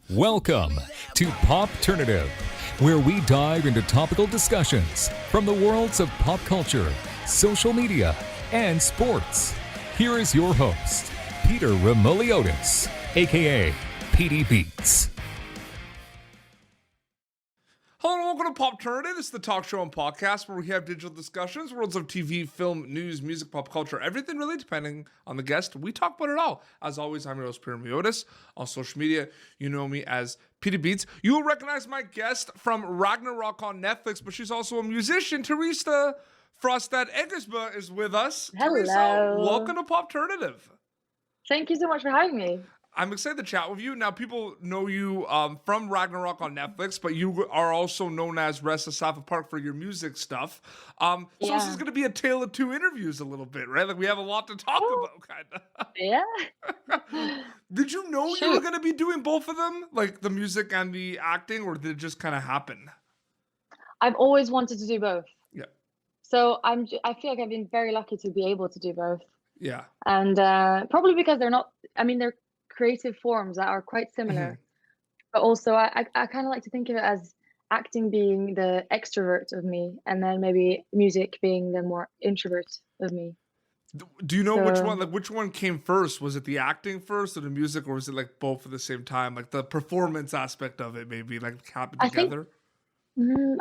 Welcome to Popternative, where we dive into topical discussions from the worlds of pop culture, social media, and sports. Here is your host, Peter Remoliotis, aka PD Beats. Hello and welcome to Popternative. It's the talk show and podcast where we have digital discussions, worlds of TV, film, news, music, pop culture, everything really depending on the guest. We talk about it all. As always, I'm your host, Peter Remoliotis. On social media, you know me as PD Beats. You will recognize my guest from Ragnarok on Netflix, but she's also a musician. Theresa Frostad Eggesbø is with us. Hello. Teresa, welcome to Popternative. Thank you so much for having me. I'm excited to chat with you. Now, people know you from Ragnarok on Netflix, but you are also known as Rest of South Park for your music stuff. So this is going to be a tale of two interviews a little bit, right? Like we have a lot to talk about, kind of. Yeah. Did you know you were going to be doing both of them, like the music and the acting, or did it just kind of happen? I've always wanted to do both. Yeah. So I feel like I've been very lucky to be able to do both. Yeah. And probably because they're creative forms that are quite similar. But also I kind of like to think of it as acting being the extrovert of me and then maybe music being the more introvert of me. Do you know which one came first? Was it the acting first or the music, or was it like both at the same time? Like the performance aspect of it maybe like happened together?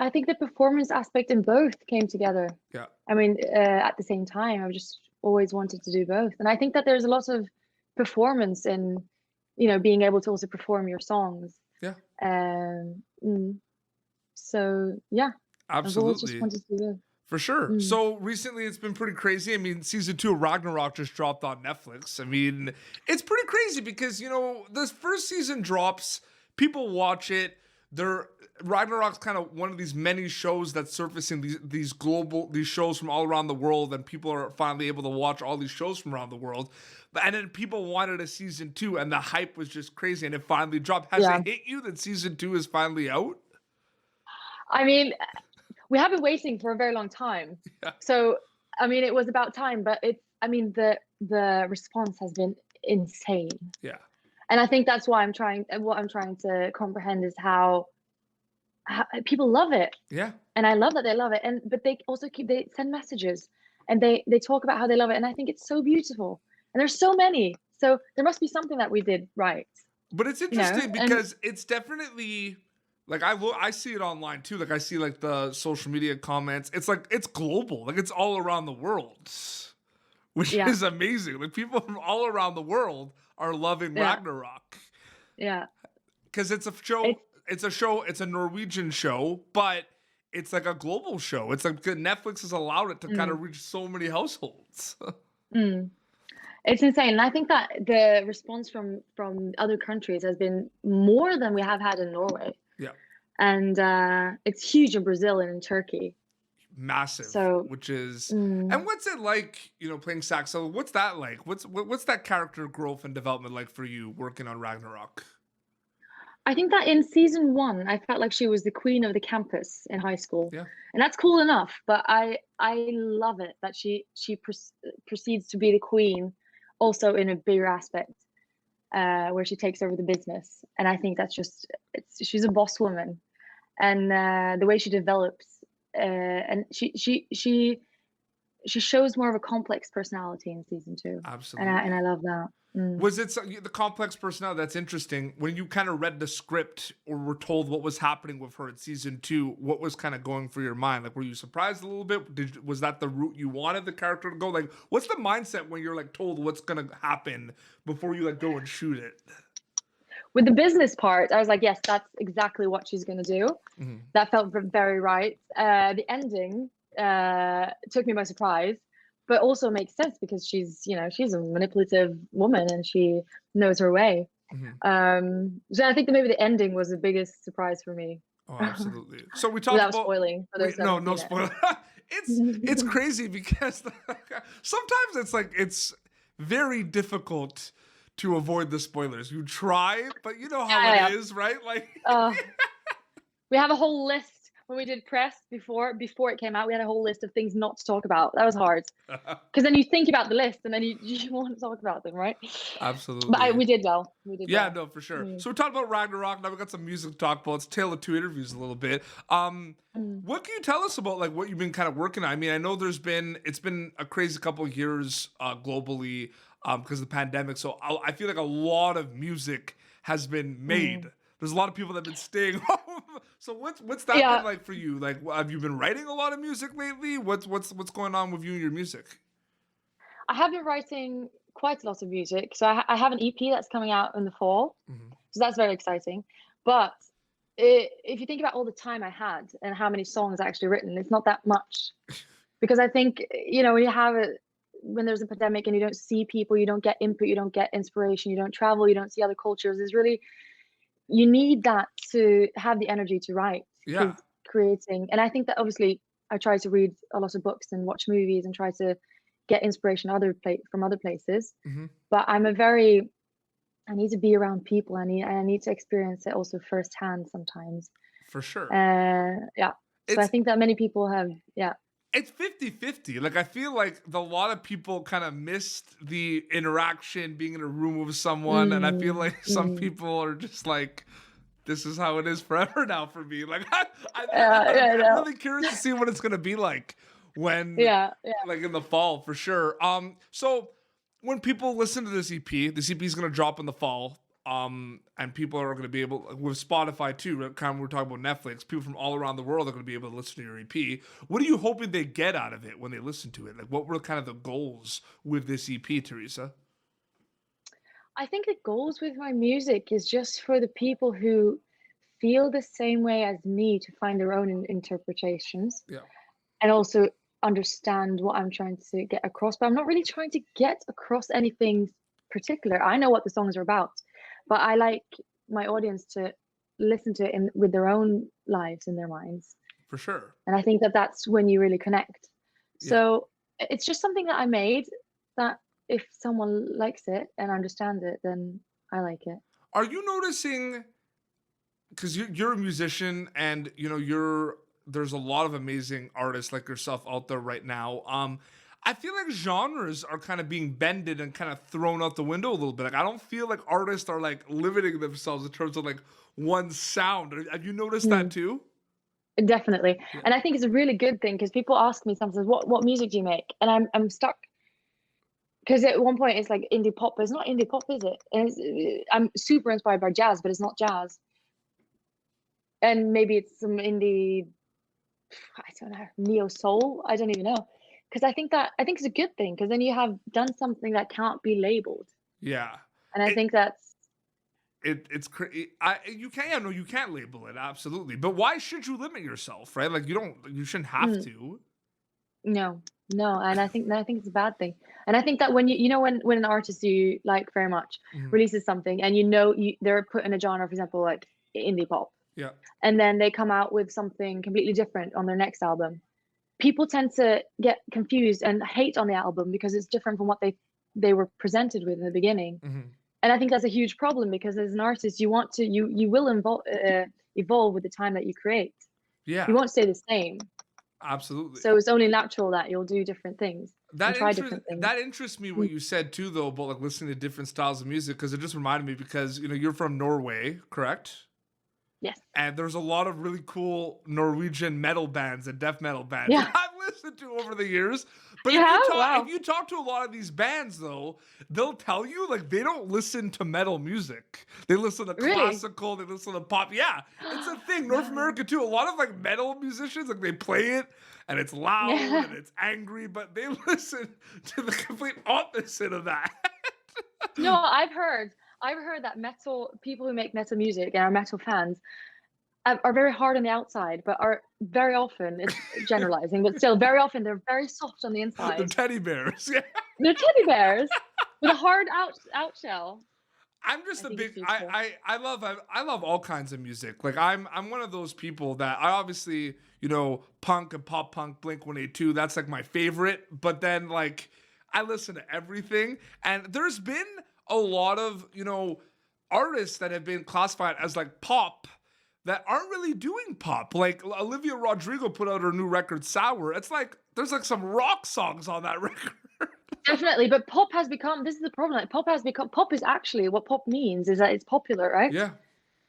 I think the performance aspect in both came together. Yeah. I mean, at the same time, I've just always wanted to do both. And I think that there's a lot of performance in, being able to also perform your songs. Yeah. So, yeah. Absolutely. I've always just wanted to do both. For sure. So recently it's been pretty crazy. I mean, season 2 of Ragnarok just dropped on Netflix. I mean, it's pretty crazy because, this first season drops, people watch it. Ragnarok's kind of one of these many shows that's surfacing these shows from all around the world, and people are finally able to watch all these shows from around the world. And then people wanted a season 2, and the hype was just crazy, and it finally dropped. Has it hit you that season 2 is finally out? I mean, we have been waiting for a very long time. Yeah. So, I mean, it was about time, but the response has been insane. Yeah. And I think that's why what I'm trying to comprehend is how people love it. Yeah. And I love that they love it. But they also they send messages and they talk about how they love it. And I think it's so beautiful. And there's so many. So there must be something that we did right. But it's interesting because it's definitely like I see it online too. Like I see like the social media comments. It's like it's global. Like it's all around the world. Which is amazing. Like people from all around the world are loving Ragnarok. Yeah. Because it's a show. It's a Norwegian show, but it's like a global show. It's like Netflix has allowed it to kind of reach so many households. It's insane. And I think that the response from other countries has been more than we have had in Norway. Yeah. And it's huge in Brazil and in Turkey. Massive. So, which is and what's it like, playing saxo? What's that like? What's that character growth and development like for you working on Ragnarok? I think that in season 1, I felt like she was the queen of the campus in high school. Yeah. And that's cool enough, but I love it that she proceeds to be the queen also in a bigger aspect, where she takes over the business. And I think that's she's a boss woman. And the way she develops, and she shows more of a complex personality in season 2. Absolutely. And I love that. Was it the complex personality that's interesting? When you kind of read the script or were told what was happening with her in season 2, what was kind of going through your mind? Like, were you surprised a little bit? Was that the route you wanted the character to go? Like, what's the mindset when you're like told what's going to happen before you like go and shoot it? With the business part, I was like, yes, that's exactly what she's going to do. That felt very right. The ending took me by surprise, but also makes sense because she's a manipulative woman and she knows her way. So I think that maybe the ending was the biggest surprise for me. Oh, absolutely. So we talked without spoiling. No spoiler. It's crazy because sometimes it's like it's very difficult to avoid the spoilers. You try, but you know how it is, right? Like we have a whole list when we did press before it came out, we had a whole list of things not to talk about. That was hard because then you think about the list and then you want to talk about them, right? But Absolutely. we did well. We did Yeah, well. no, for sure. Mm. So we talked about Ragnarok. Now we got some music to talk about. It's tale of two interviews a little bit. Mm. What can you tell us about like what you've been kind of working on? I mean, I know it's been a crazy couple of years globally because of the pandemic. So I feel like a lot of music has been made. Mm. There's a lot of people that have been staying home. So what's that Yeah. been like for you? Like, have you been writing a lot of music lately? What's going on with you and your music? I have been writing quite a lot of music. So I have an EP that's coming out in the fall. Mhm. So that's very exciting. But if you think about all the time I had and how many songs I actually written, it's not that much. Because I think, when there's a pandemic and you don't see people, you don't get input, you don't get inspiration, you don't travel, you don't see other cultures. You need that to have the energy to write. Yeah. Because creating, and I think that obviously I try to read a lot of books and watch movies and try to get inspiration from other places. Hmm. But I need to be around people. I need to experience it also firsthand sometimes. For sure. Yeah. So I It's think that many people have, yeah. It's 50-50. Like, I feel like a lot of people kind of missed the interaction, being in a room with someone. And I feel Mm, like some mm. people are just like, this is how it is forever now for me. Like, Yeah, I I'm know. really curious to see what it's going to be like when, Yeah, yeah. like, in the fall for sure. So when people listen to this EP is going to drop in the fall. And people are going to be able, with Spotify too, right, kind of we're talking about Netflix, people from all around the world are going to be able to listen to your EP. What are you hoping they get out of it when they listen to it? Like, what were kind of the goals with this EP, Theresa? I think the goals with my music is just for the people who feel the same way as me to find their own interpretations Yeah, and also understand what I'm trying to get across. But I'm not really trying to get across anything particular. I know what the songs are about, but I like my audience to listen to it with their own lives in their minds. for sure. And I think that that's when you really connect. Yeah. So it's just something that I made that if someone likes it and understands it, then I like it. Are you noticing, because you're a musician and there's a lot of amazing artists like yourself out there right now. I feel like genres are kind of being bended and kind of thrown out the window a little bit. Like, I don't feel like artists are like limiting themselves in terms of like one sound. Have you noticed that Mm, too? definitely. Yeah. And I think it's a really good thing because people ask me sometimes, what music do you make? And I'm stuck because at one point it's like indie pop, but it's not indie pop, is it? And I'm super inspired by jazz, but it's not jazz. And maybe it's some indie, I don't know, neo soul. I don't even know. Because I think it's a good thing because then you have done something that can't be labeled. Yeah. And I It think that's it's crazy. You can't label it, absolutely. But why should you limit yourself, right? Like, you shouldn't have mm, to. no, no. And I think it's a bad thing. And I think that when when an artist you like very much Mhm. releases something and they're put in a genre, for example, like indie pop, Yeah. and then they come out with something completely different on their next album, people tend to get confused and hate on the album because it's different from what they were presented with in the beginning. Hmm. And I think that's a huge problem because as an artist, you will evolve with the time that you create. You Yeah, won't stay the same. absolutely. So it's only natural that you'll do different things and try different things. That interests me Mm. what you said too, though, about like listening to different styles of music, because it just reminded me, because you're from Norway, correct? Yes. And there's a lot of really cool Norwegian metal bands and death metal bands that Yeah. I've listened to over the years. But You have? if Wow. you talk to a lot of these bands, though, they'll tell you like they don't listen to metal music. They listen to Really? classical. They listen to pop. Yeah, it's a thing. North Wow. America too. A lot of like metal musicians, like they play it and it's loud Yeah. and it's angry, but they listen to the complete opposite of that. No, I've heard that metal people who make metal music and are metal fans are very hard on the outside, but are very often, it's generalizing, but still very often they're very soft on the The inside. teddy bears. Yeah. They're teddy bears with a hard out shell. I'm just I a think it's big beautiful. I love all kinds of music. Like, I'm one of those people that I obviously, punk and pop punk, Blink-182, that's like my favorite, but then like I listen to everything, and there's been a lot of, artists that have been classified as like pop that aren't really doing pop. Like Olivia Rodrigo put out her new record Sour. It's like there's like some rock songs on that record. Definitely, but pop has become, this is the problem, like pop is actually, what pop means is that it's popular, right? Yeah.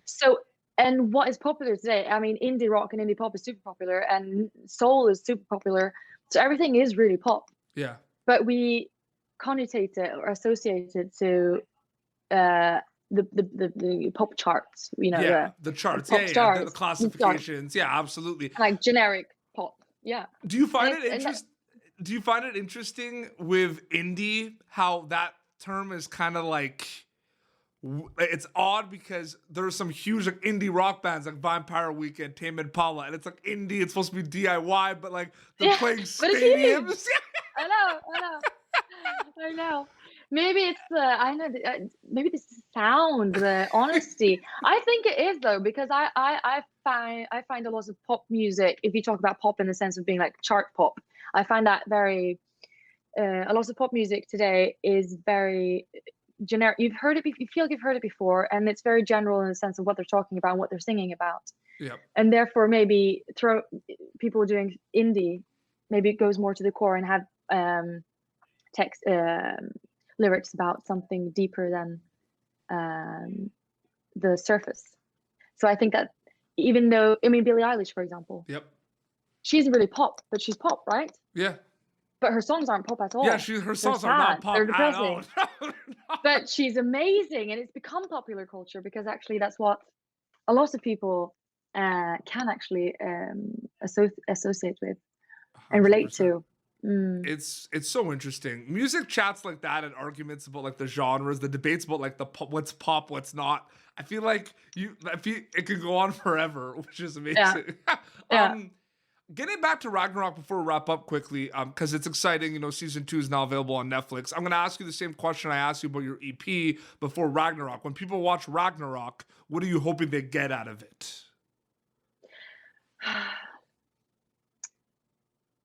So, and what is popular today? I mean, indie rock and indie pop is super popular, and soul is super popular. So everything is really pop. Yeah. But we connotate it or associate it to the pop charts, you know, Yeah, the charts. pop Yeah, stars, the classifications. Yeah, absolutely. like generic pop. Yeah. Do you find And it interesting? Do you find it interesting with indie how that term is kind of like it's odd because there's some huge like indie rock bands like Vampire Weekend, Tame Impala, and it's like indie. It's supposed to be DIY, but like they're playing but it's stadiums. huge. I know. Maybe it's maybe the sound, the honesty. I think it is though, because I find a lot of pop music. If you talk about pop in the sense of being like chart pop, I find that very a lot of pop music today is very generic. You feel like you've heard it before, and it's very general in the sense of what they're talking about and what they're singing about. Yep. And therefore, maybe people doing indie, maybe it goes more to the core and have text lyrics about something deeper than the surface. So I think that even though, I mean, Billie Eilish, for example, Yep. she's really pop, but she's pop, right? Yeah. But her songs aren't pop at all. Yeah, her songs are not pop at all. But she's amazing, and it's become popular culture because actually that's what a lot of people can actually associate with and relate 100%. to. It's so interesting. Music chats like that and arguments about like the genres, the debates about like what's pop, what's not. I feel like it could go on forever, which is amazing. Yeah. Getting back to Ragnarok before we wrap up quickly, because it's exciting. You know, season 2 is now available on Netflix. I'm going to ask you the same question I asked you about your EP before Ragnarok. When people watch Ragnarok, what are you hoping they get out of it?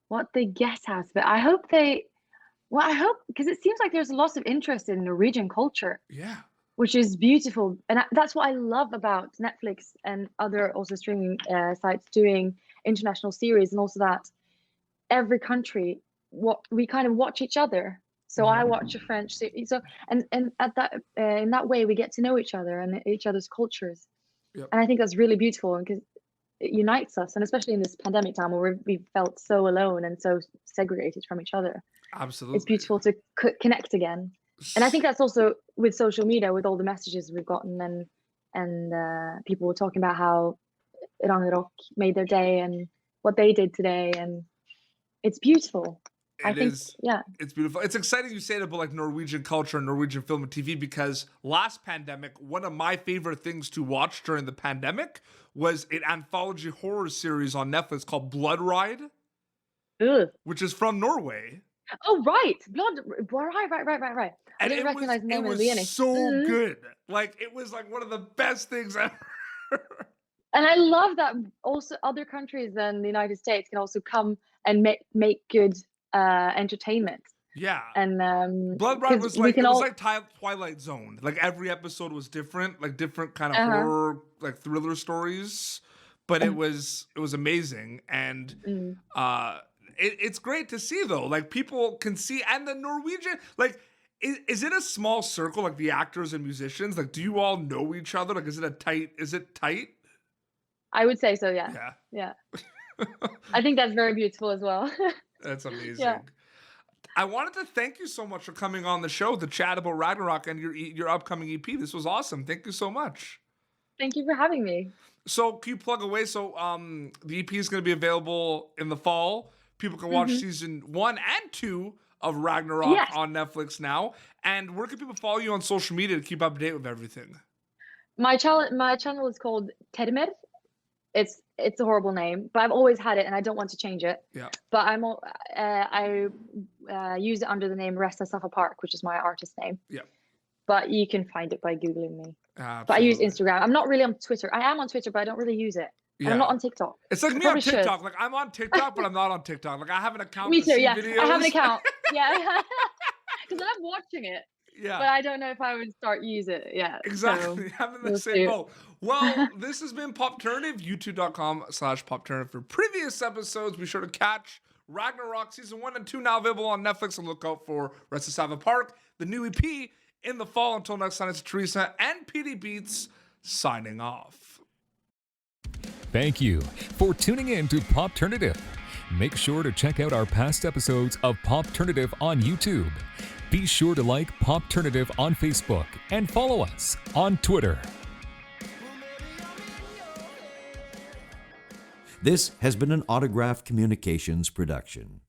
What they get out of it, I hope, because it seems like there's lots of interest in Norwegian culture. Yeah. Which is beautiful, and that's what I love about Netflix and other also streaming sites doing international series, and also that every country we kind of watch each other. So I watch a French series, so and at that in that way we get to know each other and each other's cultures. Yep. And I think that's really beautiful because it unites us, and especially in this pandemic time where we felt so alone and so segregated from each other. Absolutely, it's beautiful to connect again. And I think that's also with social media, with all the messages we've gotten, and people were talking about how Ragnarok made their day and what they did today, and it's beautiful. It's beautiful. It's exciting you say it about like Norwegian culture and Norwegian film and TV, because last pandemic, one of my favorite things to watch during the pandemic was an anthology horror series on Netflix called Blood Ride, which is from Norway. Oh, right. Right. I didn't recognize the name in the beginning. It was so good. Like, it was like one of the best things ever. And I love that also other countries than the United States can also come and make good entertainment. Yeah. And Blood Ride was like, like Twilight Zone. Like, every episode was different, like different kind of horror, like thriller stories. But it was amazing. And it's great to see, though. Like, people can see, and the Norwegian, like, is it a small circle, like the actors and musicians? Like, do you all know each other? Like, is it tight? I would say so, yeah. Yeah. I think that's very beautiful as well. That's amazing. Yeah. I wanted to thank you so much for coming on the show to chat about Ragnarok and your upcoming EP. This was awesome. Thank you so much. Thank you for having me. So, can you plug away? So, the EP is going to be available in the fall. People can watch season 1 and 2 of Ragnarok on Netflix now. And where can people follow you on social media to keep up to date with everything? My channel is called Termer. It's a horrible name, but I've always had it and I don't want to change it. Yeah. But I use it under the name Resta Safa Park, which is my artist name. Yeah. But you can find it by Googling me. Absolutely. But I use Instagram. I'm not really on Twitter. I am on Twitter, but I don't really use it. Yeah. I'm not on TikTok. It's like me on TikTok. Like, I'm on TikTok, but I'm not on TikTok. Like, I have an account. Me too. Yeah. Videos. I have an account. Yeah. Because I love watching it. Yeah. But I don't know if I would start use it yet. Exactly. So I'm in the we'll same see. boat. Well, this has been Popternative, youtube.com/Popternative for previous episodes. Be sure to catch Ragnarok season 1 and 2 now available on Netflix, and look out for Rest of Savage Park, the new EP in the fall. Until next time, it's Theresa and PD Beats signing off. Thank you for tuning in to Popternative. Make sure to check out our past episodes of Popternative on YouTube. Be sure to like Popternative on Facebook and follow us on Twitter. This has been an Autograph Communications production.